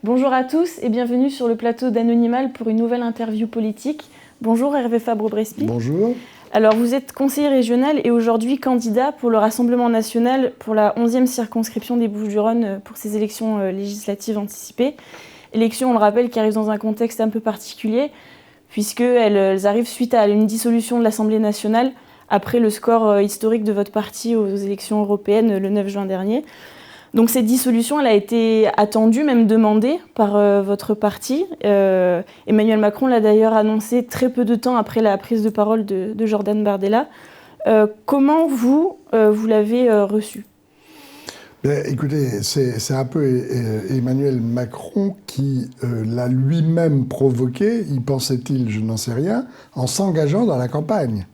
Bonjour à tous et bienvenue sur le plateau d'Anonymal pour une nouvelle interview politique. Bonjour Hervé Fabre-Brespi. Bonjour. Alors vous êtes conseiller régional et aujourd'hui candidat pour le Rassemblement national pour la 11e circonscription des Bouches-du-Rhône pour ces élections législatives anticipées. Élections, on le rappelle, qui arrivent dans un contexte un peu particulier puisqu'elles arrivent suite à une dissolution de l'Assemblée nationale après le score historique de votre parti aux élections européennes le 9 juin dernier. Donc cette dissolution, elle a été attendue, même demandée par votre parti. Emmanuel Macron l'a d'ailleurs annoncé très peu de temps après la prise de parole de Jordan Bardella. Comment vous l'avez reçu ? Écoutez, c'est un peu Emmanuel Macron qui l'a lui-même provoqué, y pensait-il, je n'en sais rien, en s'engageant dans la campagne.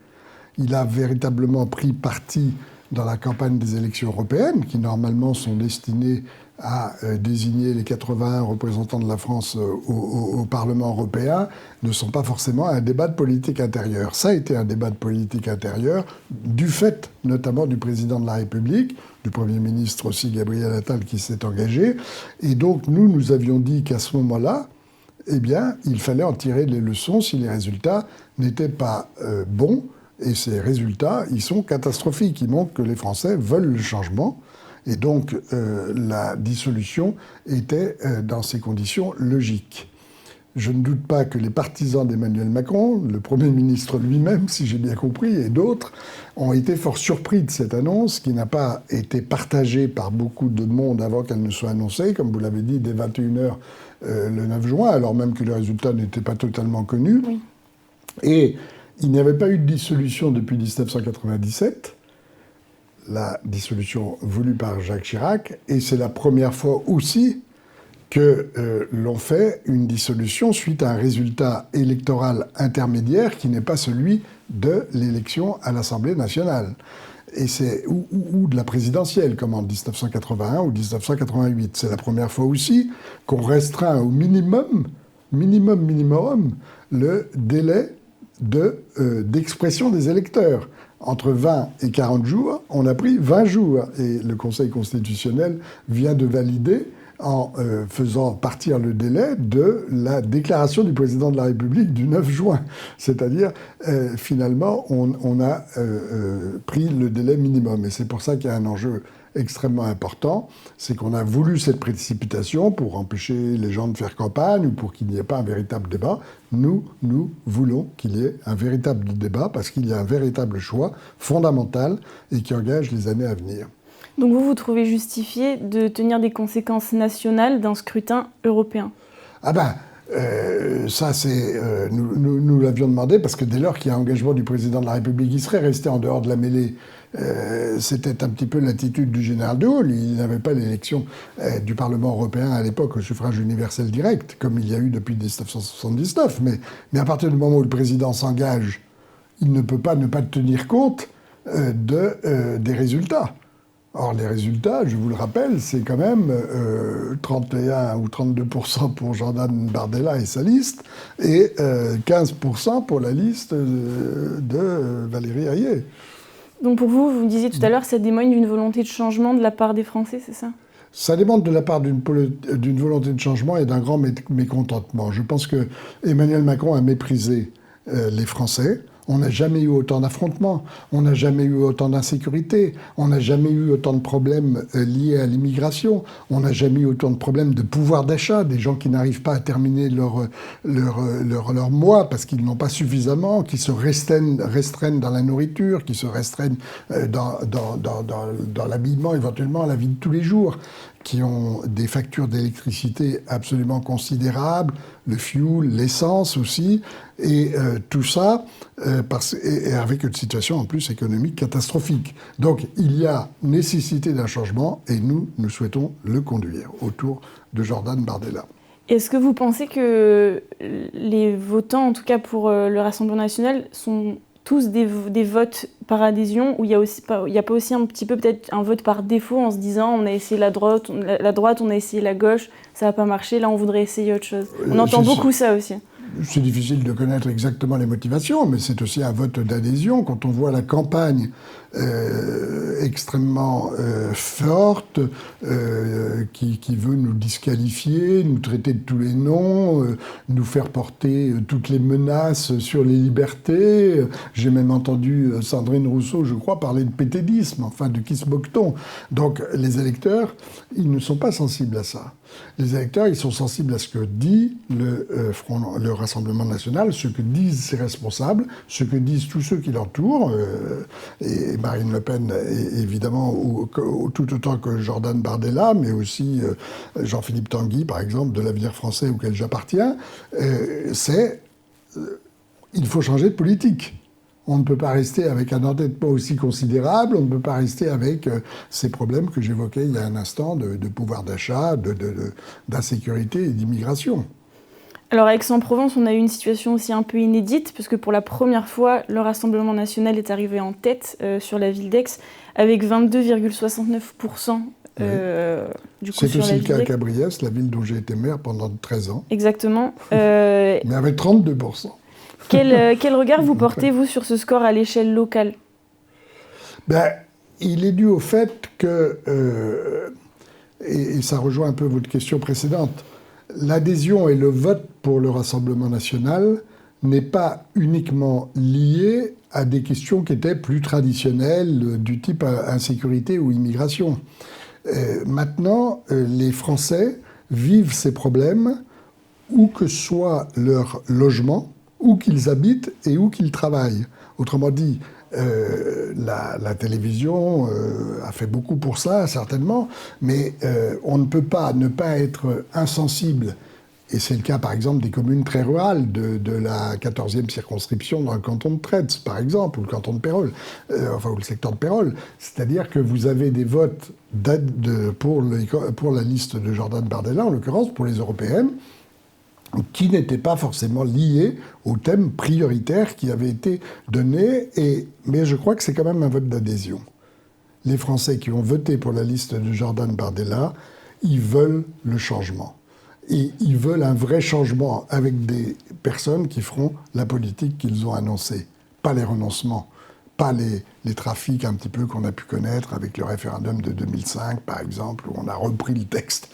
Il a véritablement pris parti dans la campagne des élections européennes, qui normalement sont destinées à désigner les 81 représentants de la France au Parlement européen, ne sont pas forcément un débat de politique intérieure. Ça a été un débat de politique intérieure, du fait notamment du président de la République, du Premier ministre aussi, Gabriel Attal, qui s'est engagé. Et donc nous avions dit qu'à ce moment-là, eh bien, il fallait en tirer les leçons si les résultats n'étaient pas bons. Et ces résultats, ils sont catastrophiques. Ils montrent que les Français veulent le changement. Et donc, la dissolution était, dans ces conditions, logique. Je ne doute pas que les partisans d'Emmanuel Macron, le Premier ministre lui-même, si j'ai bien compris, et d'autres, ont été fort surpris de cette annonce qui n'a pas été partagée par beaucoup de monde avant qu'elle ne soit annoncée, comme vous l'avez dit, dès 21h le 9 juin, alors même que les résultats n'étaient pas totalement connus. Oui. Et il n'y avait pas eu de dissolution depuis 1997, la dissolution voulue par Jacques Chirac, et c'est la première fois aussi que l'on fait une dissolution suite à un résultat électoral intermédiaire qui n'est pas celui de l'élection à l'Assemblée nationale. Et c'est, ou de la présidentielle, comme en 1981 ou 1988. C'est la première fois aussi qu'on restreint au minimum, le délai d'expression des électeurs. Entre 20 et 40 jours, on a pris 20 jours. Et le Conseil constitutionnel vient de valider en faisant partir le délai de la déclaration du président de la République du 9 juin. C'est-à-dire, finalement, on a pris le délai minimum. Et c'est pour ça qu'il y a un enjeu extrêmement important, c'est qu'on a voulu cette précipitation pour empêcher les gens de faire campagne ou pour qu'il n'y ait pas un véritable débat. Nous voulons qu'il y ait un véritable débat parce qu'il y a un véritable choix fondamental et qui engage les années à venir. Donc vous trouvez justifié de tenir des conséquences nationales d'un scrutin européen ? Ah ben, ça c'est... nous l'avions demandé parce que dès lors qu'il y a engagement du président de la République, il serait resté en dehors de la mêlée. C'était un petit peu l'attitude du général de Gaulle. Il n'avait pas l'élection du Parlement européen à l'époque au suffrage universel direct, comme il y a eu depuis 1979. Mais à partir du moment où le président s'engage, il ne peut pas ne pas tenir compte des résultats. Or, les résultats, je vous le rappelle, c'est quand même 31 ou 32% pour Jordan Bardella et sa liste, et 15% pour la liste de Valérie Hayé. Donc pour vous, vous me disiez tout à l'heure, ça témoigne d'une volonté de changement de la part des Français, c'est ça ? Ça démontre de la part d'une volonté de changement et d'un grand mécontentement. Je pense que Emmanuel Macron a méprisé les Français. On n'a jamais eu autant d'affrontements, on n'a jamais eu autant d'insécurité, on n'a jamais eu autant de problèmes liés à l'immigration, on n'a jamais eu autant de problèmes de pouvoir d'achat, des gens qui n'arrivent pas à terminer leur mois parce qu'ils n'ont pas suffisamment, qui se restreignent dans la nourriture, qui se restreignent dans l'habillement, éventuellement à la vie de tous les jours, qui ont des factures d'électricité absolument considérables, le fuel, l'essence aussi, et tout ça et avec une situation en plus économique catastrophique. Donc il y a nécessité d'un changement et nous souhaitons le conduire autour de Jordan Bardella. Est-ce que vous pensez que les votants, en tout cas pour le Rassemblement national, sont tous des votes par adhésion, où il y a pas aussi un petit peu peut-être un vote par défaut en se disant on a essayé la droite, on a essayé la gauche, ça n'a pas marché, là on voudrait essayer autre chose. On entend beaucoup ça aussi. C'est difficile de connaître exactement les motivations, mais c'est aussi un vote d'adhésion. Quand on voit la campagne extrêmement forte, qui veut nous disqualifier, nous traiter de tous les noms, nous faire porter toutes les menaces sur les libertés. J'ai même entendu Sandrine Rousseau, je crois, parler de pétédisme, enfin de qui se moque-t-on. Donc les électeurs, ils ne sont pas sensibles à ça. Les électeurs, ils sont sensibles à ce que dit le Rassemblement national, ce que disent ses responsables, ce que disent tous ceux qui l'entourent, et Marine Le Pen, évidemment, tout autant que Jordan Bardella, mais aussi Jean-Philippe Tanguy, par exemple, de l'Avenir français auquel j'appartiens, il faut changer de politique. On ne peut pas rester avec un endettement aussi considérable, on ne peut pas rester avec ces problèmes que j'évoquais il y a un instant de pouvoir d'achat, d'insécurité et d'immigration. Alors à Aix-en-Provence, on a eu une situation aussi un peu inédite, puisque pour la première fois, le Rassemblement national est arrivé en tête sur la ville d'Aix, avec 22,69% du coup, c'est sur aussi la le ville cas à d'Aix. Cabriès, la ville dont j'ai été maire pendant 13 ans. Exactement. Mais avec 32%. Quel regard vous portez, vous, sur ce score à l'échelle locale ? Il est dû au fait que, et ça rejoint un peu votre question précédente, l'adhésion et le vote pour le Rassemblement national n'est pas uniquement lié à des questions qui étaient plus traditionnelles, du type insécurité ou immigration. Maintenant, les Français vivent ces problèmes, où que soit leur logement, où qu'ils habitent et où qu'ils travaillent. Autrement dit, la télévision a fait beaucoup pour ça, certainement, mais on ne peut pas ne pas être insensible, et c'est le cas par exemple des communes très rurales de la 14e circonscription dans le canton de Tretz, par exemple, ou le canton de Pérols, ou le secteur de Pérols. C'est-à-dire que vous avez des votes pour la liste de Jordan Bardella, en l'occurrence pour les européennes, qui n'étaient pas forcément liés au thème prioritaire qui avait été donné, mais je crois que c'est quand même un vote d'adhésion. Les Français qui ont voté pour la liste de Jordan Bardella, ils veulent le changement. Et ils veulent un vrai changement avec des personnes qui feront la politique qu'ils ont annoncée, pas les renoncements. Pas les trafics un petit peu qu'on a pu connaître avec le référendum de 2005, par exemple, où on a repris le texte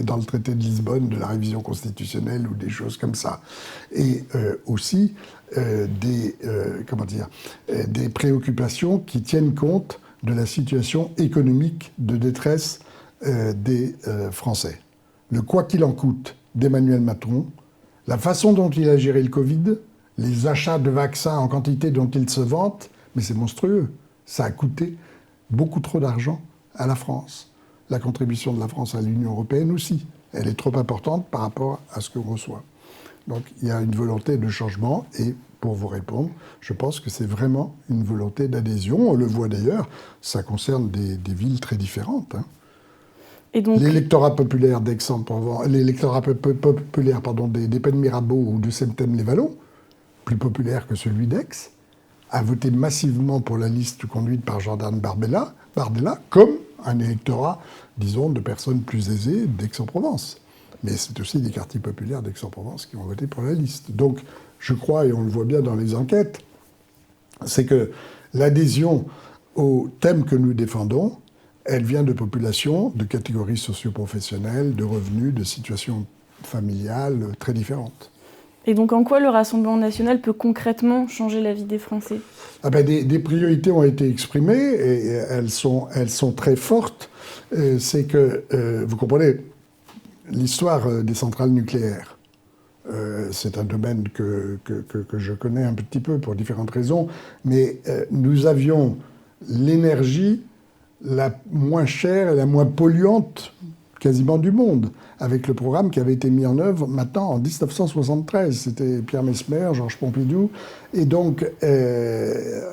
dans le traité de Lisbonne de la révision constitutionnelle ou des choses comme ça. Et aussi des préoccupations qui tiennent compte de la situation économique de détresse des Français. Le quoi qu'il en coûte d'Emmanuel Macron, la façon dont il a géré le Covid, les achats de vaccins en quantité dont il se vante, mais c'est monstrueux. Ça a coûté beaucoup trop d'argent à la France. La contribution de la France à l'Union européenne aussi. Elle est trop importante par rapport à ce qu'on reçoit. Donc il y a une volonté de changement et, pour vous répondre, je pense que c'est vraiment une volonté d'adhésion. On le voit d'ailleurs, ça concerne des villes très différentes. Et donc... L'électorat populaire d'Aix-en-Provence, l'électorat populaire des Pennes Mirabeau ou de Septem-les-Vallons, plus populaire que celui d'Aix, a voté massivement pour la liste conduite par Jordan Bardella, comme un électorat, disons, de personnes plus aisées d'Aix-en-Provence. Mais c'est aussi des quartiers populaires d'Aix-en-Provence qui ont voté pour la liste. Donc, je crois, et on le voit bien dans les enquêtes, c'est que l'adhésion au thème que nous défendons, elle vient de populations, de catégories socio-professionnelles, de revenus, de situations familiales très différentes. Et donc en quoi le Rassemblement national peut concrètement changer la vie des Français ? Des priorités ont été exprimées et elles sont très fortes. C'est que, vous comprenez, l'histoire des centrales nucléaires, c'est un domaine que je connais un petit peu pour différentes raisons, mais nous avions l'énergie la moins chère et la moins polluante quasiment du monde, avec le programme qui avait été mis en œuvre maintenant en 1973. C'était Pierre Messmer, Georges Pompidou, et donc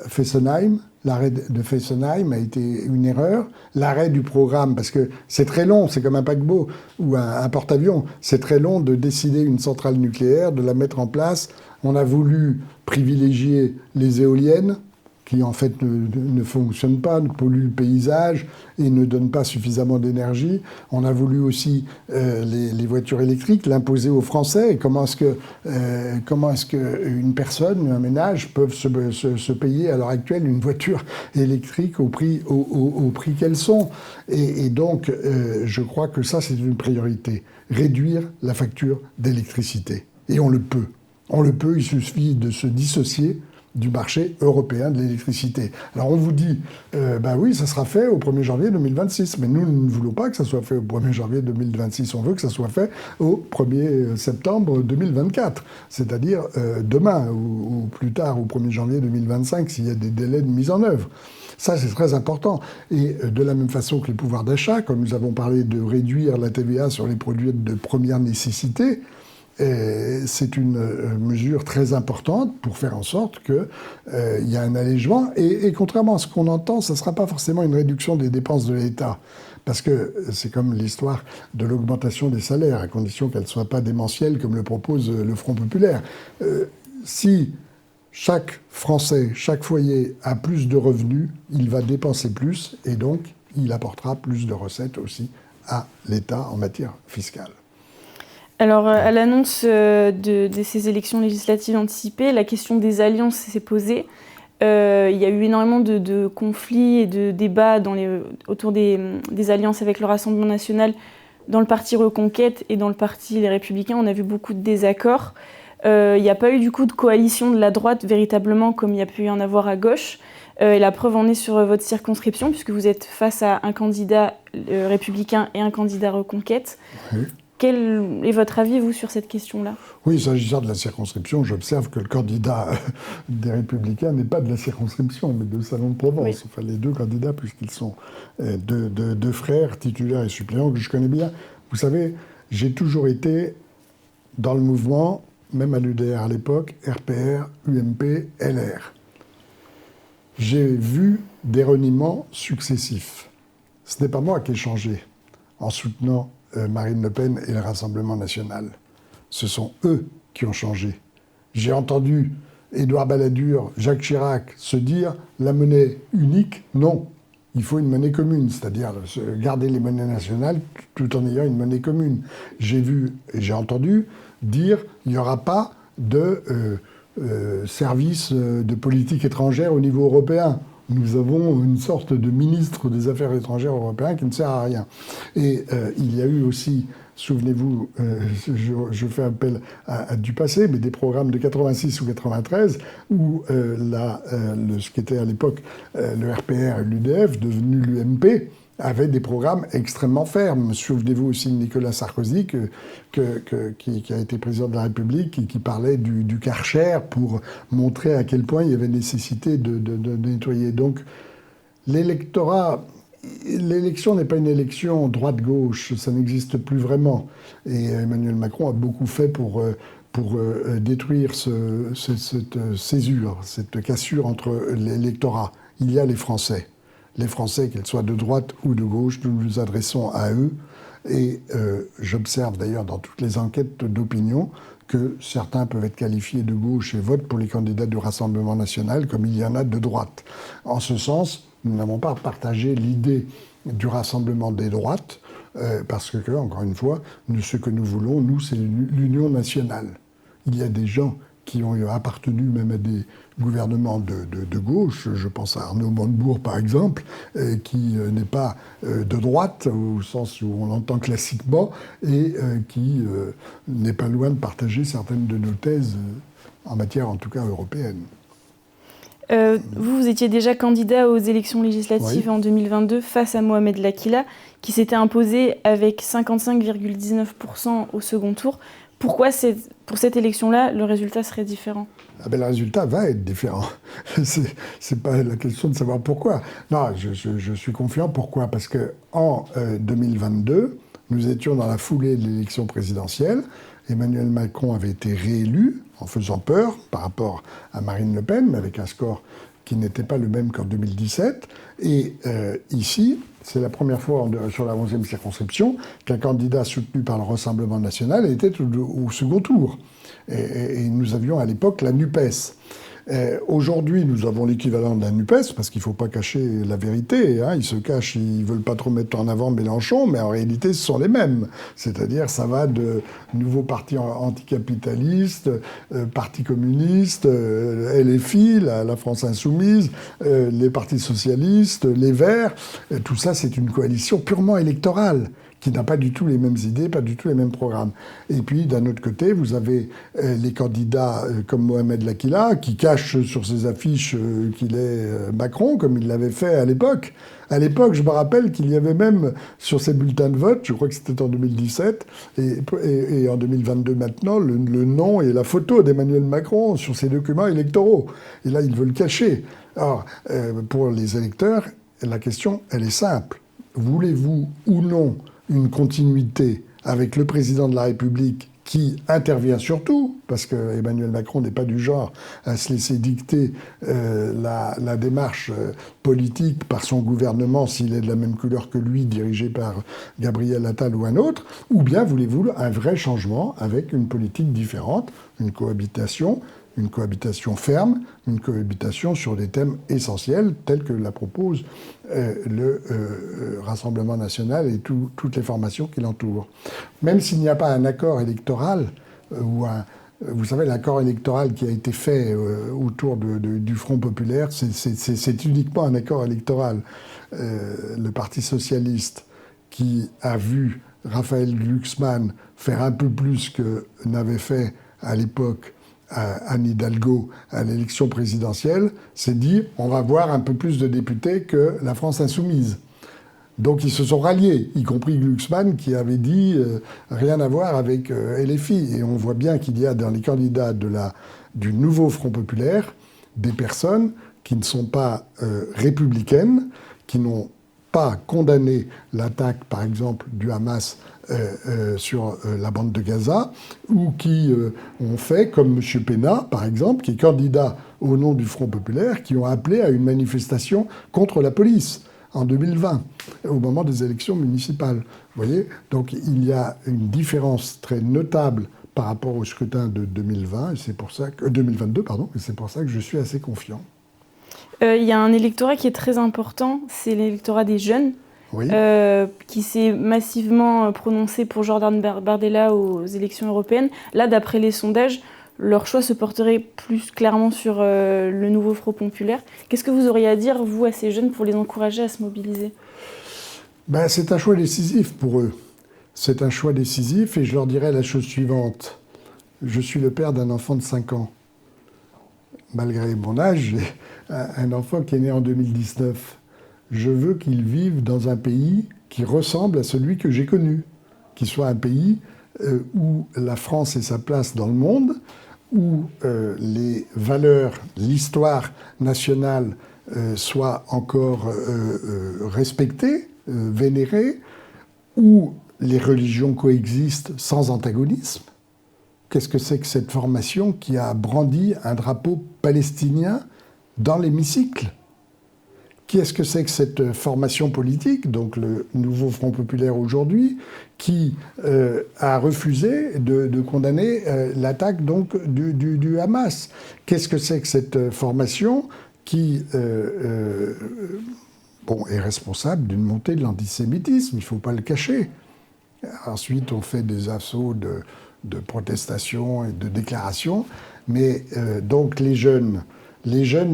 Fessenheim, l'arrêt de Fessenheim a été une erreur. L'arrêt du programme, parce que c'est très long, c'est comme un paquebot ou un porte-avions, c'est très long de décider une centrale nucléaire, de la mettre en place. On a voulu privilégier les éoliennes, qui en fait ne fonctionne pas, ne pollue le paysage et ne donne pas suffisamment d'énergie. On a voulu aussi les voitures électriques, l'imposer aux Français. Et comment est-ce qu'une personne, un ménage, peuvent se payer à l'heure actuelle une voiture électrique au prix qu'elles sont. Et donc, je crois que ça, c'est une priorité. Réduire la facture d'électricité. Et on le peut. On le peut, il suffit de se dissocier du marché européen de l'électricité. Alors on vous dit, oui, ça sera fait au 1er janvier 2026, mais nous ne voulons pas que ça soit fait au 1er janvier 2026, on veut que ça soit fait au 1er septembre 2024, c'est-à-dire demain ou plus tard, au 1er janvier 2025, s'il y a des délais de mise en œuvre. Ça, c'est très important. Et de la même façon que les pouvoirs d'achat, comme nous avons parlé de réduire la TVA sur les produits de première nécessité, c'est une mesure très importante pour faire en sorte qu'il y a un allègement. Et contrairement à ce qu'on entend, ça ne sera pas forcément une réduction des dépenses de l'État. Parce que c'est comme l'histoire de l'augmentation des salaires, à condition qu'elle ne soit pas démentielle, comme le propose le Front populaire. Si chaque Français, chaque foyer a plus de revenus, il va dépenser plus, et donc il apportera plus de recettes aussi à l'État en matière fiscale. Alors, à l'annonce de ces élections législatives anticipées, la question des alliances s'est posée. Il y a eu énormément de conflits et de débats autour des alliances avec le Rassemblement national dans le parti Reconquête et dans le parti Les Républicains. On a vu beaucoup de désaccords. Il n'y a pas eu du coup de coalition de la droite véritablement comme il y a pu y en avoir à gauche. Et la preuve en est sur votre circonscription, puisque vous êtes face à un candidat républicain et un candidat Reconquête. Oui. Quel est votre avis, vous, sur cette question-là ? Oui, s'agissant de la circonscription, j'observe que le candidat des Républicains n'est pas de la circonscription, mais de Salon de Provence. Oui. Enfin, les deux candidats, puisqu'ils sont deux frères, titulaires et suppléants, que je connais bien. Vous savez, j'ai toujours été dans le mouvement, même à l'UDR à l'époque, RPR, UMP, LR. J'ai vu des reniements successifs. Ce n'est pas moi qui ai changé en soutenant Marine Le Pen et le Rassemblement national. Ce sont eux qui ont changé. J'ai entendu Édouard Balladur, Jacques Chirac se dire « la monnaie unique, non, il faut une monnaie commune », c'est-à-dire garder les monnaies nationales tout en ayant une monnaie commune. J'ai vu et j'ai entendu dire « il n'y aura pas de service de politique étrangère au niveau européen ». Nous avons une sorte de ministre des Affaires étrangères européen qui ne sert à rien. Et il y a eu aussi, souvenez-vous, je fais appel à du passé, mais des programmes de 86 ou 93, où ce qui était à l'époque le RPR et l'UDF, devenu l'UMP, avait des programmes extrêmement fermes. Souvenez-vous aussi de Nicolas Sarkozy, qui a été président de la République et qui parlait du Karcher pour montrer à quel point il y avait nécessité de nettoyer. Donc, l'élection n'est pas une élection droite-gauche, ça n'existe plus vraiment. Et Emmanuel Macron a beaucoup fait pour détruire cette césure, cette cassure entre l'électorat. Il y a les Français. Les Français, qu'ils soient de droite ou de gauche, nous nous adressons à eux. Et j'observe d'ailleurs dans toutes les enquêtes d'opinion que certains peuvent être qualifiés de gauche et votent pour les candidats du Rassemblement national, comme il y en a de droite. En ce sens, nous n'avons pas partagé l'idée du rassemblement des droites, parce que, encore une fois, ce que nous voulons, nous, c'est l'union nationale. Il y a des gens qui ont appartenu même à des gouvernements de gauche, je pense à Arnaud Montebourg par exemple, qui n'est pas de droite au sens où on l'entend classiquement, et qui n'est pas loin de partager certaines de nos thèses, en matière en tout cas européenne. Vous étiez déjà candidat aux élections législatives oui. En 2022 face à Mohamed Lakila, qui s'était imposé avec 55,19% au second tour. Pourquoi, pour cette élection-là, le résultat serait différent ? Le résultat va être différent. C'est pas la question de savoir pourquoi. Non, je suis confiant. Pourquoi ? Parce qu'en 2022, nous étions dans la foulée de l'élection présidentielle. Emmanuel Macron avait été réélu en faisant peur par rapport à Marine Le Pen, mais avec un score qui n'était pas le même qu'en 2017. Et ici, c'est la première fois sur la 11e circonscription qu'un candidat soutenu par le Rassemblement national était au second tour. Et nous avions à l'époque la NUPES. Aujourd'hui, nous avons l'équivalent de la NUPES, parce qu'il ne faut pas cacher la vérité. Ils se cachent, ils ne veulent pas trop mettre en avant Mélenchon, mais en réalité, ce sont les mêmes. C'est-à-dire, ça va de nouveaux partis anticapitalistes, parti communiste, LFI, la France Insoumise, les partis socialistes, les Verts. Tout ça, c'est une coalition purement électorale, qui n'a pas du tout les mêmes idées, pas du tout les mêmes programmes. Et puis, d'un autre côté, vous avez les candidats comme Mohamed Lakila, qui cache sur ses affiches qu'il est Macron, comme il l'avait fait à l'époque. À l'époque, je me rappelle qu'il y avait même sur ses bulletins de vote, je crois que c'était en 2017, et en 2022 maintenant, le nom et la photo d'Emmanuel Macron sur ses documents électoraux. Et là, il veut le cacher. Alors, pour les électeurs, la question, elle est simple. Voulez-vous ou non une continuité avec le président de la République qui intervient surtout, parce que Emmanuel Macron n'est pas du genre à se laisser dicter la démarche politique par son gouvernement s'il est de la même couleur que lui, dirigé par Gabriel Attal ou un autre, ou bien voulez-vous un vrai changement avec une politique différente, une cohabitation ferme, une cohabitation sur des thèmes essentiels tels que la propose le Rassemblement national et toutes les formations qui l'entourent. Même s'il n'y a pas un accord électoral, vous savez, l'accord électoral qui a été fait autour du Front populaire, c'est uniquement un accord électoral. Le Parti socialiste, qui a vu Raphaël Glucksmann faire un peu plus que n'avait fait à l'époque Anne Hidalgo à l'élection présidentielle, s'est dit on va voir un peu plus de députés que la France insoumise. Donc ils se sont ralliés, y compris Glucksmann qui avait dit rien à voir avec LFI. Et on voit bien qu'il y a dans les candidats du nouveau Front populaire des personnes qui ne sont pas républicaines, qui n'ont pas condamné l'attaque, par exemple, du Hamas sur la bande de Gaza, ou qui ont fait, comme M. Pena, par exemple, qui est candidat au nom du Front populaire, qui ont appelé à une manifestation contre la police en 2020, au moment des élections municipales. Vous voyez ? Donc il y a une différence très notable par rapport au scrutin de 2020, et c'est pour ça que, 2022, pardon, et c'est pour ça que je suis assez confiant. Il y a un électorat qui est très important, c'est l'électorat des jeunes, oui. Qui s'est massivement prononcé pour Jordan Bardella aux élections européennes. Là, d'après les sondages, leur choix se porterait plus clairement sur le nouveau Front populaire. Qu'est-ce que vous auriez à dire, vous, à ces jeunes, pour les encourager à se mobiliser ? C'est un choix décisif pour eux. C'est un choix décisif, et je leur dirais la chose suivante. Je suis le père d'un enfant de 5 ans. Malgré mon âge, j'ai un enfant qui est né en 2019. Je veux qu'il vive dans un pays qui ressemble à celui que j'ai connu, qui soit un pays où la France ait sa place dans le monde, où les valeurs, l'histoire nationale soient encore respectées, vénérées, où les religions coexistent sans antagonisme. Qu'est-ce que c'est que cette formation qui a brandi un drapeau palestinien dans l'hémicycle ? Qu'est-ce que c'est que cette formation politique, donc le nouveau Front populaire aujourd'hui, qui a refusé de condamner l'attaque donc du Hamas ? Qu'est-ce que c'est que cette formation qui est responsable d'une montée de l'antisémitisme ? Il ne faut pas le cacher. Ensuite, on fait des assauts de protestation et de déclaration, mais donc les jeunes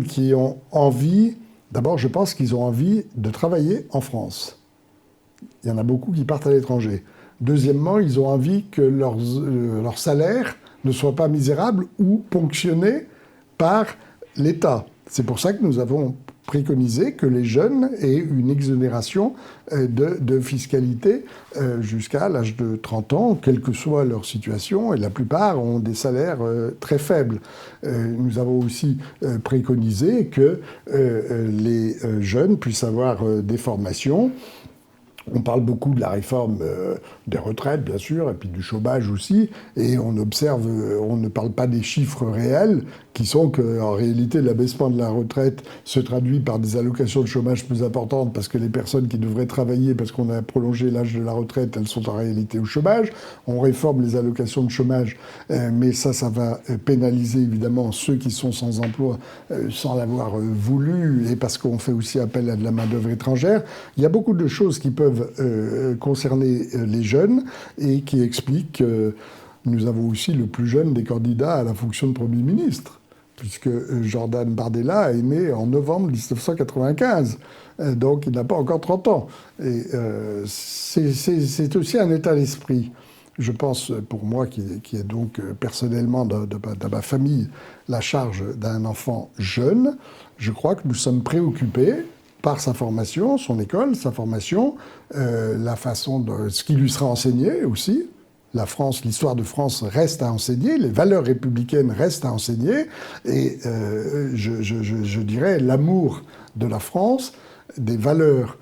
qui ont envie, d'abord je pense qu'ils ont envie de travailler en France. Il y en a beaucoup qui partent à l'étranger. Deuxièmement, ils ont envie que leur salaire ne soit pas misérable ou ponctionné par l'État. C'est pour ça que nous avons préconisé que les jeunes aient une exonération de fiscalité jusqu'à l'âge de 30 ans, quelle que soit leur situation, et la plupart ont des salaires très faibles. Nous avons aussi préconisé que les jeunes puissent avoir des formations. On parle beaucoup de la réforme des retraites, bien sûr, et puis du chômage aussi, et on observe, on ne parle pas des chiffres réels qui sont qu'en réalité, l'abaissement de la retraite se traduit par des allocations de chômage plus importantes parce que les personnes qui devraient travailler parce qu'on a prolongé l'âge de la retraite, elles sont en réalité au chômage. On réforme les allocations de chômage, mais ça va pénaliser évidemment ceux qui sont sans emploi sans l'avoir voulu et parce qu'on fait aussi appel à de la main-d'œuvre étrangère. Il y a beaucoup de choses qui peuvent concerner les jeunes et qui expliquent que nous avons aussi le plus jeune des candidats à la fonction de Premier ministre, puisque Jordan Bardella est né en novembre 1995, donc il n'a pas encore 30 ans. Et c'est aussi un état d'esprit. Je pense, pour moi, qui est donc personnellement dans ma famille la charge d'un enfant jeune, je crois que nous sommes préoccupés par sa formation, son école, sa formation, la façon de ce qui lui sera enseigné aussi. La France, l'histoire de France reste à enseigner, les valeurs républicaines restent à enseigner, et je dirais l'amour de la France, des valeurs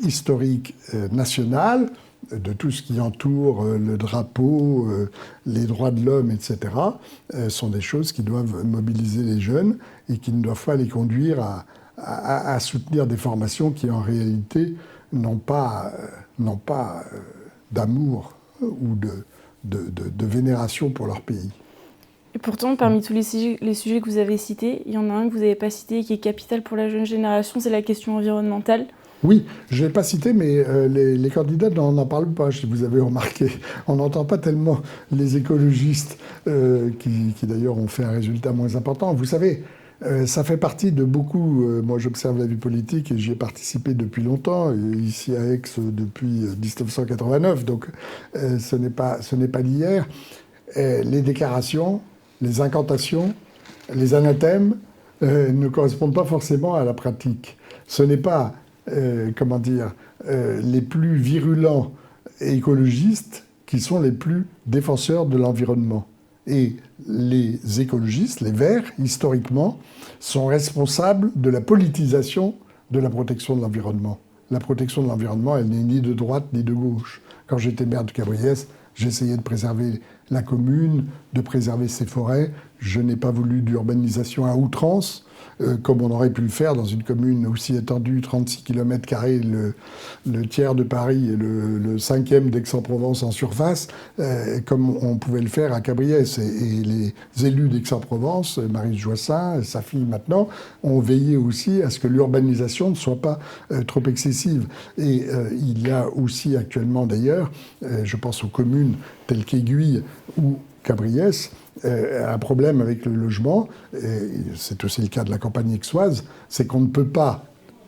historiques nationales, de tout ce qui entoure le drapeau, les droits de l'homme, etc., sont des choses qui doivent mobiliser les jeunes et qui ne doivent pas les conduire à soutenir des formations qui, en réalité, n'ont pas d'amour ou de vénération pour leur pays. Et pourtant, parmi tous les sujets que vous avez cités, il y en a un que vous n'avez pas cité et qui est capital pour la jeune génération, c'est la question environnementale. Oui, je ne l'ai pas cité, mais les candidats n'en parlent pas, si vous avez remarqué. On n'entend pas tellement les écologistes qui d'ailleurs ont fait un résultat moins important. Vous savez, ça fait partie de beaucoup... moi, j'observe la vie politique et j'y ai participé depuis longtemps, ici à Aix depuis 1989, donc ce n'est pas d'hier. Les déclarations, les incantations, les anathèmes ne correspondent pas forcément à la pratique. Ce n'est pas... les plus virulents écologistes qui sont les plus défenseurs de l'environnement. Et les écologistes, les Verts, historiquement, sont responsables de la politisation de la protection de l'environnement. La protection de l'environnement, elle n'est ni de droite ni de gauche. Quand j'étais maire de Cabriès, j'essayais de préserver la commune, de préserver ses forêts. Je n'ai pas voulu d'urbanisation à outrance, comme on aurait pu le faire dans une commune aussi étendue, 36 km², le tiers de Paris et le cinquième d'Aix-en-Provence en surface, comme on pouvait le faire à Cabriès. Et les élus d'Aix-en-Provence, Marie Joissin, sa fille maintenant, ont veillé aussi à ce que l'urbanisation ne soit pas trop excessive. Et il y a aussi actuellement d'ailleurs, je pense aux communes telles qu'Aiguille ou Cabriès, un problème avec le logement, et c'est aussi le cas de la campagne aixoise, c'est qu'on ne peut pas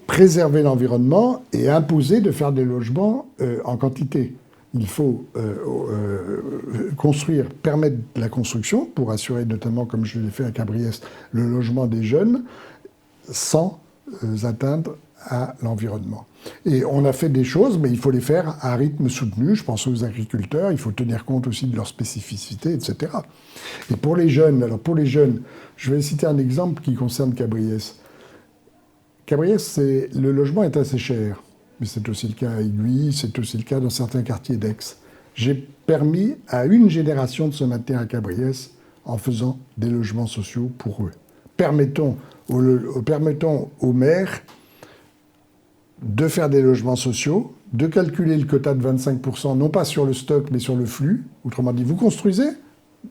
préserver l'environnement et imposer de faire des logements en quantité. Il faut construire, permettre la construction pour assurer notamment, comme je l'ai fait à Cabriès, le logement des jeunes sans atteindre à l'environnement. Et on a fait des choses, mais il faut les faire à un rythme soutenu. Je pense aux agriculteurs, il faut tenir compte aussi de leurs spécificités, etc. Et pour les jeunes, je vais citer un exemple qui concerne Cabriès. Cabriès, le logement est assez cher, mais c'est aussi le cas à Aiguille, c'est aussi le cas dans certains quartiers d'Aix. J'ai permis à une génération de se maintenir à Cabriès en faisant des logements sociaux pour eux. Permettons aux maires de faire des logements sociaux, de calculer le quota de 25%, non pas sur le stock, mais sur le flux. Autrement dit, vous construisez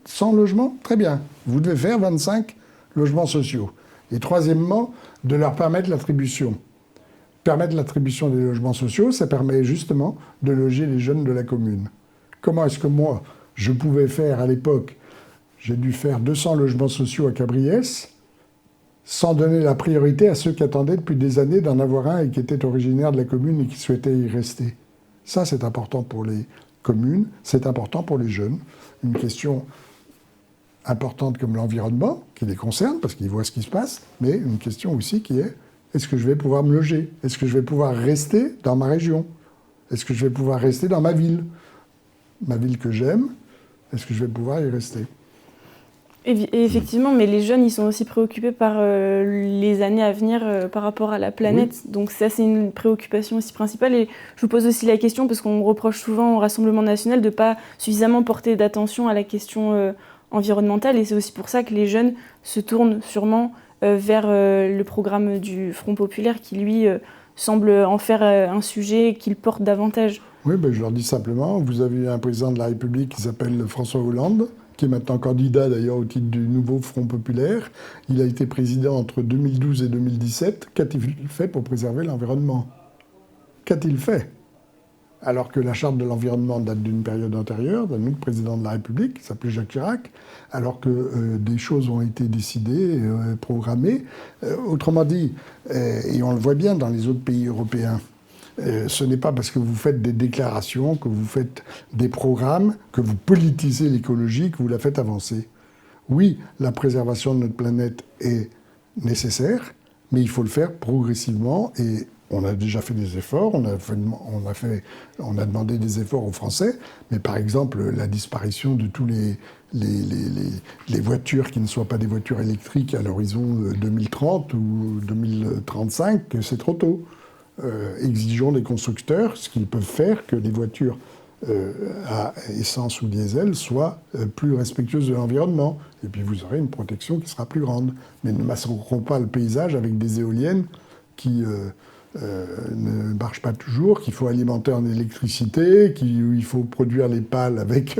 100 logements, très bien. Vous devez faire 25 logements sociaux. Et troisièmement, de leur permettre l'attribution. Permettre l'attribution des logements sociaux, ça permet justement de loger les jeunes de la commune. Comment est-ce que moi, je pouvais faire à l'époque, j'ai dû faire 200 logements sociaux à Cabriès, sans donner la priorité à ceux qui attendaient depuis des années d'en avoir un et qui étaient originaires de la commune et qui souhaitaient y rester. Ça, c'est important pour les communes, c'est important pour les jeunes. Une question importante comme l'environnement, qui les concerne, parce qu'ils voient ce qui se passe, mais une question aussi qui est, est-ce que je vais pouvoir me loger? Est-ce que je vais pouvoir rester dans ma région? Est-ce que je vais pouvoir rester dans ma ville? Ma ville que j'aime, est-ce que je vais pouvoir y rester? Et effectivement, mais les jeunes, ils sont aussi préoccupés par les années à venir par rapport à la planète. Oui. Donc ça, c'est une préoccupation aussi principale. Et je vous pose aussi la question, parce qu'on reproche souvent au Rassemblement national de ne pas suffisamment porter d'attention à la question environnementale. Et c'est aussi pour ça que les jeunes se tournent sûrement vers le programme du Front populaire qui, lui, semble en faire un sujet qu'il porte davantage. Oui, je leur dis simplement, vous avez un président de la République qui s'appelle François Hollande, qui est maintenant candidat d'ailleurs au titre du nouveau Front populaire. Il a été président entre 2012 et 2017. Qu'a-t-il fait pour préserver l'environnement ? Qu'a-t-il fait ? Alors que la charte de l'environnement date d'une période antérieure, d'un autre président de la République, qui s'appelait Jacques Chirac, alors que des choses ont été décidées, programmées. Autrement dit, et on le voit bien dans les autres pays européens, ce n'est pas parce que vous faites des déclarations, que vous faites des programmes, que vous politisez l'écologie, que vous la faites avancer. Oui, la préservation de notre planète est nécessaire, mais il faut le faire progressivement et on a déjà fait des efforts, on a demandé des efforts aux Français, mais par exemple la disparition de tous les voitures qui ne soient pas des voitures électriques à l'horizon 2030 ou 2035, c'est trop tôt. Exigeons des constructeurs ce qu'ils peuvent faire, que les voitures à essence ou diesel soient plus respectueuses de l'environnement. Et puis vous aurez une protection qui sera plus grande. Mais ne massacrons pas le paysage avec des éoliennes qui ne marchent pas toujours, qu'il faut alimenter en électricité, où il faut produire les pales avec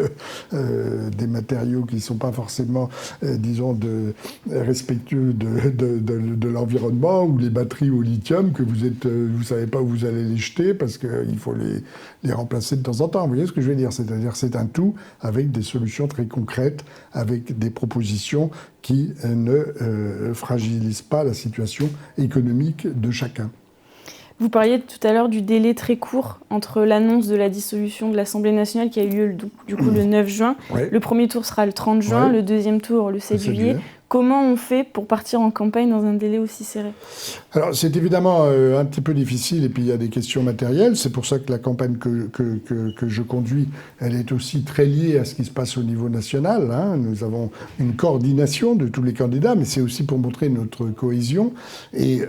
des matériaux qui ne sont pas forcément, respectueux de l'environnement, ou les batteries au lithium que vous ne savez pas où vous allez les jeter parce qu'il faut les remplacer de temps en temps. Vous voyez ce que je veux dire ? C'est-à-dire c'est un tout avec des solutions très concrètes, avec des propositions qui ne fragilisent pas la situation économique de chacun. Vous parliez tout à l'heure du délai très court entre l'annonce de la dissolution de l'Assemblée nationale qui a eu lieu du coup, le 9 juin. Ouais. Le premier tour sera le 30 juin, ouais. Le deuxième tour le 7 juillet. Comment on fait pour partir en campagne dans un délai aussi serré ? Alors c'est évidemment un petit peu difficile et puis il y a des questions matérielles. C'est pour ça que la campagne que je conduis, elle est aussi très liée à ce qui se passe au niveau national. Hein. Nous avons une coordination de tous les candidats, mais c'est aussi pour montrer notre cohésion. Et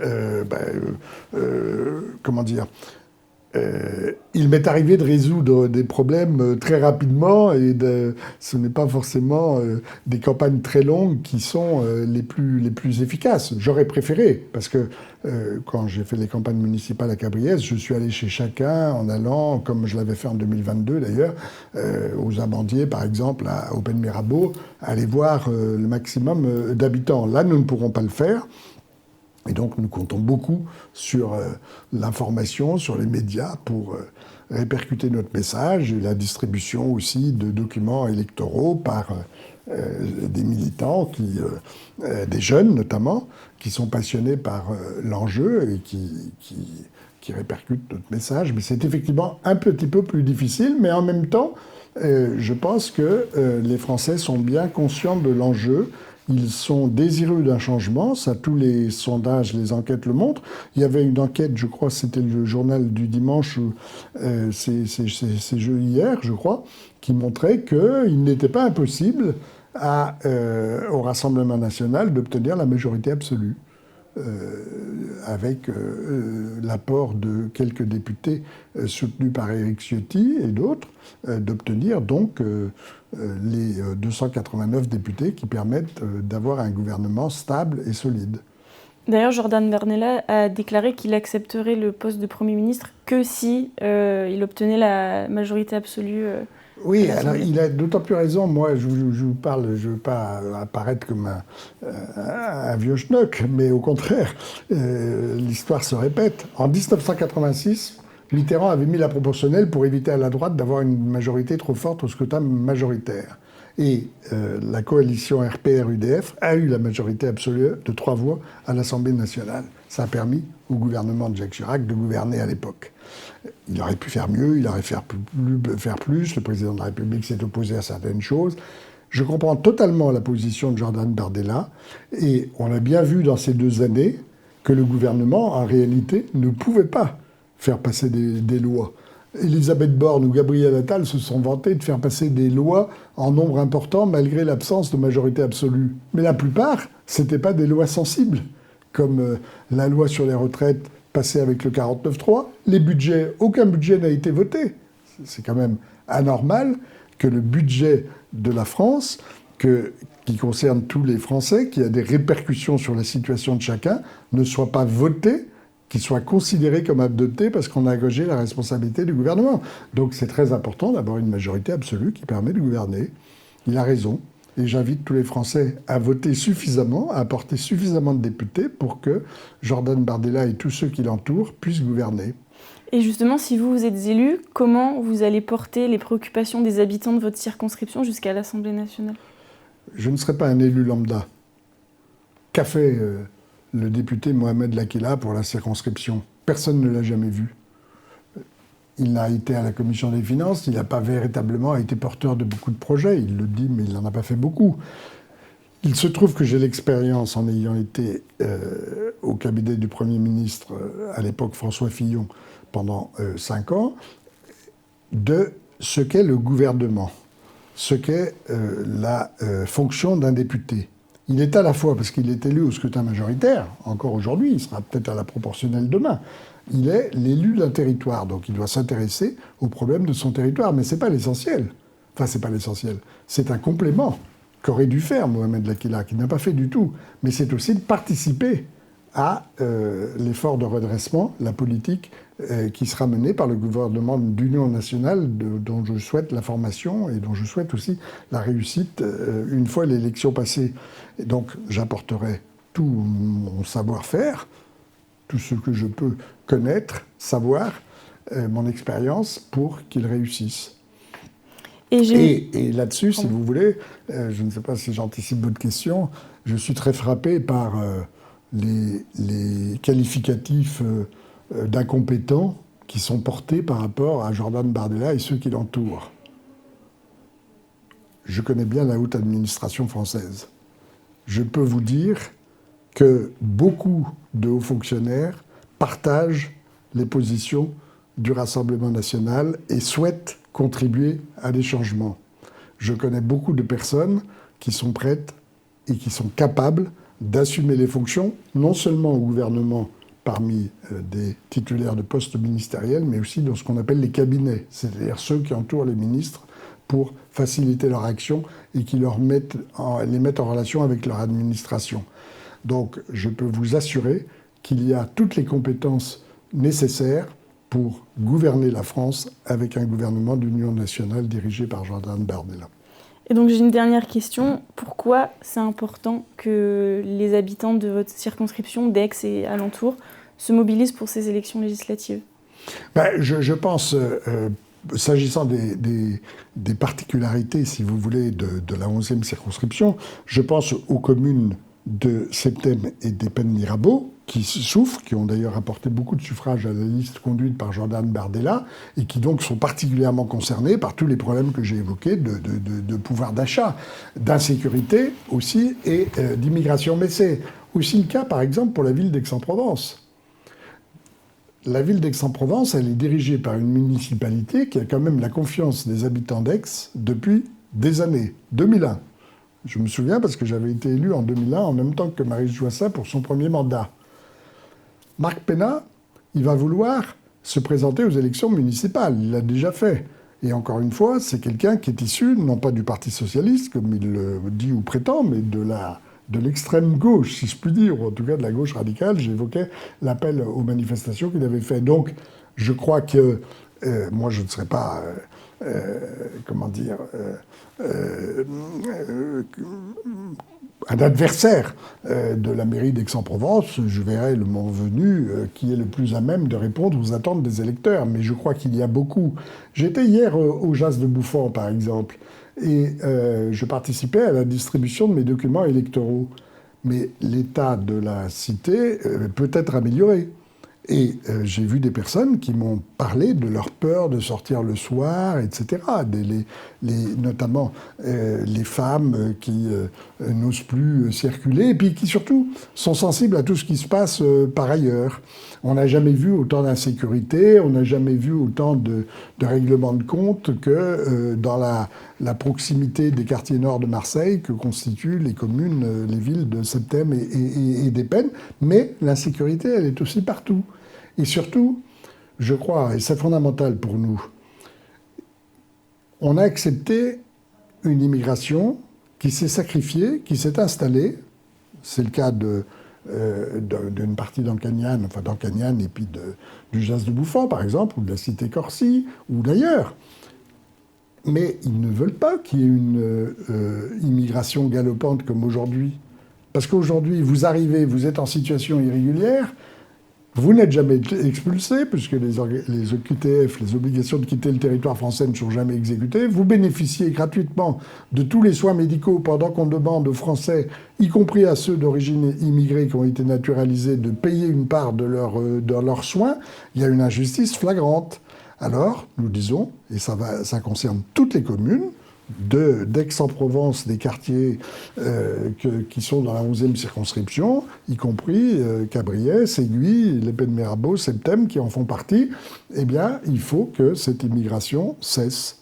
comment dire ? Il m'est arrivé de résoudre des problèmes très rapidement et ce n'est pas forcément des campagnes très longues qui sont les plus efficaces. J'aurais préféré, parce que quand j'ai fait les campagnes municipales à Cabriès, je suis allé chez chacun en allant, comme je l'avais fait en 2022 d'ailleurs, aux Amandiers par exemple, au Pen Mirabeau, aller voir le maximum d'habitants. Là, nous ne pourrons pas le faire. Et donc, nous comptons beaucoup sur l'information, sur les médias pour répercuter notre message et la distribution aussi de documents électoraux par des militants, des jeunes notamment, qui sont passionnés par l'enjeu et qui répercutent notre message. Mais c'est effectivement un petit peu plus difficile, mais en même temps, je pense que les Français sont bien conscients de l'enjeu. Ils sont désireux d'un changement, ça tous les sondages, les enquêtes le montrent. Il y avait une enquête, je crois, c'était le journal du dimanche, c'est hier, je crois, qui montrait qu'il n'était pas impossible au Rassemblement national d'obtenir la majorité absolue. Avec l'apport de quelques députés soutenus par Éric Ciotti et d'autres, d'obtenir donc les 289 députés qui permettent d'avoir un gouvernement stable et solide. D'ailleurs, Jordan Bardella a déclaré qu'il accepterait le poste de Premier ministre que si il obtenait la majorité absolue. Oui, alors il a d'autant plus raison. Moi, je vous parle, je ne veux pas apparaître comme un vieux schnock, mais au contraire, l'histoire se répète. En 1986, Mitterrand avait mis la proportionnelle pour éviter à la droite d'avoir une majorité trop forte au scrutin majoritaire. Et la coalition RPR-UDF a eu la majorité absolue de 3 voix à l'Assemblée nationale. Ça a permis au gouvernement de Jacques Chirac de gouverner à l'époque. Il aurait pu faire mieux, il aurait pu faire plus. Le président de la République s'est opposé à certaines choses. Je comprends totalement la position de Jordan Bardella. Et on a bien vu dans ces 2 années que le gouvernement, en réalité, ne pouvait pas faire passer des lois. Elisabeth Borne ou Gabriel Attal se sont vantés de faire passer des lois en nombre important malgré l'absence de majorité absolue. Mais la plupart, ce n'étaient pas des lois sensibles, comme la loi sur les retraites passée avec le 49.3. Les budgets, aucun budget n'a été voté. C'est quand même anormal que le budget de la France qui concerne tous les Français, qui a des répercussions sur la situation de chacun, ne soit pas voté, qu'il soit considéré comme adopté parce qu'on a engagé la responsabilité du gouvernement. Donc c'est très important d'avoir une majorité absolue qui permet de gouverner. Il a raison. Et j'invite tous les Français à voter suffisamment, à apporter suffisamment de députés pour que Jordan Bardella et tous ceux qui l'entourent puissent gouverner. Et justement, si vous êtes élu, comment vous allez porter les préoccupations des habitants de votre circonscription jusqu'à l'Assemblée nationale ? Je ne serai pas un élu lambda. Qu'a fait le député Mohamed Lakila pour la circonscription ? Personne ne l'a jamais vu. Il a été à la commission des finances, il n'a pas véritablement été porteur de beaucoup de projets, il le dit, mais il n'en a pas fait beaucoup. Il se trouve que j'ai l'expérience, en ayant été au cabinet du Premier ministre, à l'époque François Fillon, pendant 5 ans, de ce qu'est le gouvernement, ce qu'est la fonction d'un député. Il est à la fois, parce qu'il est élu au scrutin majoritaire, encore aujourd'hui, il sera peut-être à la proportionnelle demain, il est l'élu d'un territoire, donc il doit s'intéresser aux problèmes de son territoire. Mais ce n'est pas l'essentiel. Enfin, c'est pas l'essentiel. C'est un complément qu'aurait dû faire Mohamed Lakila, qui n'a pas fait du tout. Mais c'est aussi de participer à l'effort de redressement, la politique qui sera menée par le gouvernement d'union nationale, dont je souhaite la formation et dont je souhaite aussi la réussite une fois l'élection passée. Et donc, j'apporterai tout mon savoir-faire, tout ce que je peux connaître, savoir, mon expérience pour qu'ils réussissent. Et là-dessus, si vous voulez, je ne sais pas si j'anticipe votre question, je suis très frappé par les qualificatifs d'incompétents qui sont portés par rapport à Jordan Bardella et ceux qui l'entourent. Je connais bien la haute administration française. Je peux vous dire que beaucoup de hauts fonctionnaires partagent les positions du Rassemblement national et souhaitent contribuer à des changements. Je connais beaucoup de personnes qui sont prêtes et qui sont capables d'assumer les fonctions, non seulement au gouvernement parmi des titulaires de postes ministériels, mais aussi dans ce qu'on appelle les cabinets, c'est-à-dire ceux qui entourent les ministres pour faciliter leur action et qui les mettent en relation avec leur administration. Donc, je peux vous assurer qu'il y a toutes les compétences nécessaires pour gouverner la France avec un gouvernement d'union nationale dirigé par Jordan Bardella. Et donc, j'ai une dernière question. Pourquoi c'est important que les habitants de votre circonscription, d'Aix et alentours, se mobilisent pour ces élections législatives ? Je pense, s'agissant des particularités, si vous voulez, de la 11e circonscription, je pense aux communes de Septem et d'Épène-Mirabeau, qui souffrent, qui ont d'ailleurs apporté beaucoup de suffrages à la liste conduite par Jordan Bardella, et qui donc sont particulièrement concernés par tous les problèmes que j'ai évoqués de pouvoir d'achat, d'insécurité aussi, et d'immigration. Mais c'est aussi le cas, par exemple, pour la ville d'Aix-en-Provence. La ville d'Aix-en-Provence, elle est dirigée par une municipalité qui a quand même la confiance des habitants d'Aix depuis des années, 2001. Je me souviens parce que j'avais été élu en 2001 en même temps que Maryse Joissains pour son premier mandat. Marc Penat, il va vouloir se présenter aux élections municipales. Il l'a déjà fait. Et encore une fois, c'est quelqu'un qui est issu, non pas du Parti socialiste, comme il le dit ou prétend, mais de l'extrême gauche, si je puis dire, ou en tout cas de la gauche radicale. J'évoquais l'appel aux manifestations qu'il avait fait. Donc, je crois que moi, je ne serais pas... un adversaire de la mairie d'Aix-en-Provence, je verrai le moment venu qui est le plus à même de répondre aux attentes des électeurs. Mais je crois qu'il y a beaucoup. J'étais hier au Jas de Bouffant, par exemple, et je participais à la distribution de mes documents électoraux. Mais l'état de la cité peut être amélioré. Et j'ai vu des personnes qui m'ont parlé de leur peur de sortir le soir, etc. Notamment les femmes qui n'osent plus circuler, et puis qui surtout sont sensibles à tout ce qui se passe par ailleurs. On n'a jamais vu autant d'insécurité, on n'a jamais vu autant de règlements de compte que dans la proximité des quartiers nord de Marseille que constituent les communes, les villes de Septem et d'Épène. Mais l'insécurité, elle est aussi partout. Et surtout, je crois, et c'est fondamental pour nous, on a accepté une immigration qui s'est sacrifié, qui s'est installé. C'est le cas d'une partie d'Ancagnane, enfin d'Ancagnane et puis du Jas de Bouffan, par exemple, ou de la cité Corcy, ou d'ailleurs. Mais ils ne veulent pas qu'il y ait une immigration galopante comme aujourd'hui. Parce qu'aujourd'hui, vous arrivez, vous êtes en situation irrégulière, vous n'êtes jamais expulsé, puisque les OQTF, les obligations de quitter le territoire français ne sont jamais exécutées. Vous bénéficiez gratuitement de tous les soins médicaux pendant qu'on demande aux Français, y compris à ceux d'origine immigrée qui ont été naturalisés, de payer une part de leurs soins. Il y a une injustice flagrante. Alors, nous disons, et ça concerne toutes les communes, d'Aix-en-Provence, des quartiers qui sont dans la 11e circonscription, y compris Cabriès, Aiguilles, l'Épée de Mirabeau, Septem, qui en font partie, eh bien, il faut que cette immigration cesse.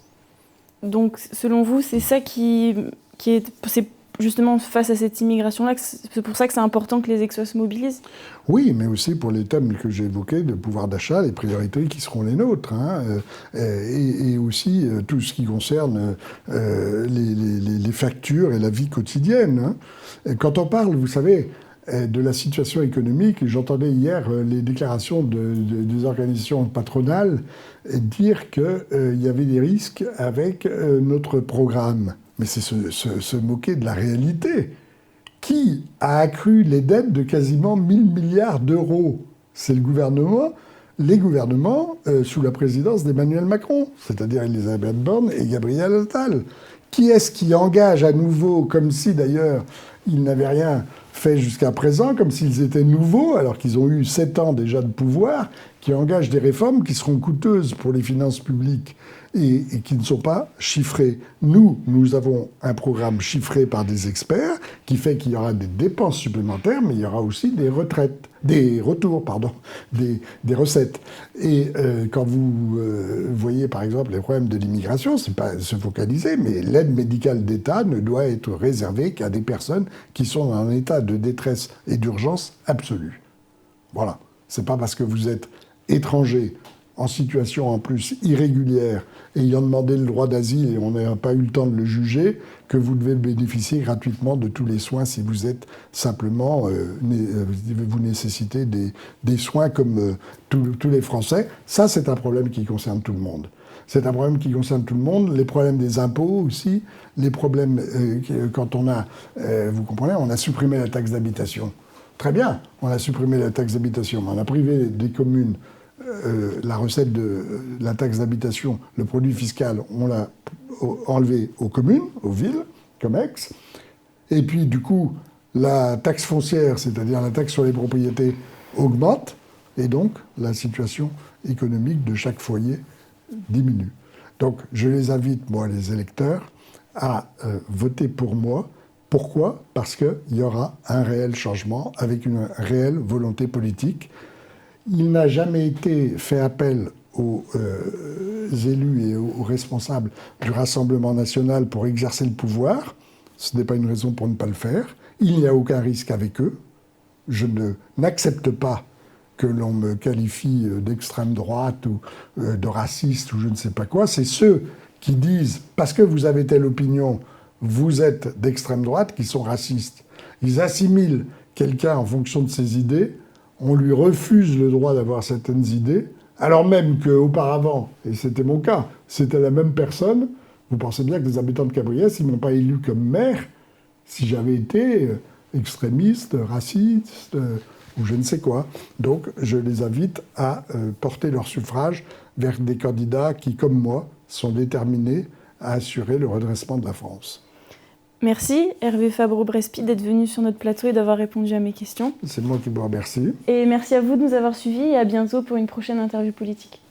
Donc, selon vous, c'est ça c'est justement face à cette immigration-là, c'est pour ça que c'est important que les Aixois se mobilisent? Oui, mais aussi pour les thèmes que j'ai évoqués de pouvoir d'achat, les priorités qui seront les nôtres, hein, et aussi tout ce qui concerne les factures et la vie quotidienne. Hein. Et quand on parle, vous savez, de la situation économique, j'entendais hier les déclarations des organisations patronales dire qu'il y avait des risques avec notre programme. Mais c'est se moquer de la réalité. Qui a accru les dettes de quasiment 1000 milliards d'euros? C'est le gouvernement, les gouvernements sous la présidence d'Emmanuel Macron, c'est-à-dire Elisabeth Borne et Gabriel Attal. Qui est-ce qui engage à nouveau, comme si d'ailleurs ils n'avaient rien fait jusqu'à présent, comme s'ils étaient nouveaux, alors qu'ils ont eu 7 ans déjà de pouvoir, qui engagent des réformes qui seront coûteuses pour les finances publiques et qui ne sont pas chiffrées. Nous avons un programme chiffré par des experts qui fait qu'il y aura des dépenses supplémentaires, mais il y aura aussi des recettes. Et quand vous voyez par exemple les problèmes de l'immigration, c'est pas se focaliser, mais l'aide médicale d'État ne doit être réservée qu'à des personnes qui sont dans un état de détresse et d'urgence absolue. Voilà. C'est pas parce que vous êtes étranger, en situation en plus irrégulière, ayant demandé le droit d'asile et on n'a pas eu le temps de le juger, que vous devez bénéficier gratuitement de tous les soins si vous êtes simplement, vous nécessitez des soins comme tous les Français. Ça, c'est un problème qui concerne tout le monde. C'est un problème qui concerne tout le monde. Les problèmes des impôts aussi, les problèmes quand on a, vous comprenez, on a supprimé la taxe d'habitation. Très bien, on a supprimé la taxe d'habitation, mais on a privé des communes la recette de la taxe d'habitation, le produit fiscal, on l'a enlevé aux communes, aux villes, comme Aix. Et puis, du coup, la taxe foncière, c'est-à-dire la taxe sur les propriétés, augmente. Et donc, la situation économique de chaque foyer diminue. Donc, je les invite, moi, les électeurs, à voter pour moi. Pourquoi ? Parce qu'il y aura un réel changement avec une réelle volonté politique. Il n'a jamais été fait appel aux élus et aux responsables du Rassemblement national pour exercer le pouvoir. Ce n'est pas une raison pour ne pas le faire. Il n'y a aucun risque avec eux. Je n'accepte pas que l'on me qualifie d'extrême droite ou de raciste ou je ne sais pas quoi. C'est ceux qui disent, parce que vous avez telle opinion, vous êtes d'extrême droite, qui sont racistes. Ils assimilent quelqu'un en fonction de ses idées. On lui refuse le droit d'avoir certaines idées, alors même qu'auparavant, et c'était mon cas, c'était la même personne. Vous pensez bien que les habitants de Cabriès, ils ne m'ont pas élu comme maire si j'avais été extrémiste, raciste ou je ne sais quoi. Donc je les invite à porter leur suffrage vers des candidats qui, comme moi, sont déterminés à assurer le redressement de la France. Merci Hervé Favreau-Brespi d'être venu sur notre plateau et d'avoir répondu à mes questions. C'est moi qui vous remercie. Et merci à vous de nous avoir suivis et à bientôt pour une prochaine interview politique.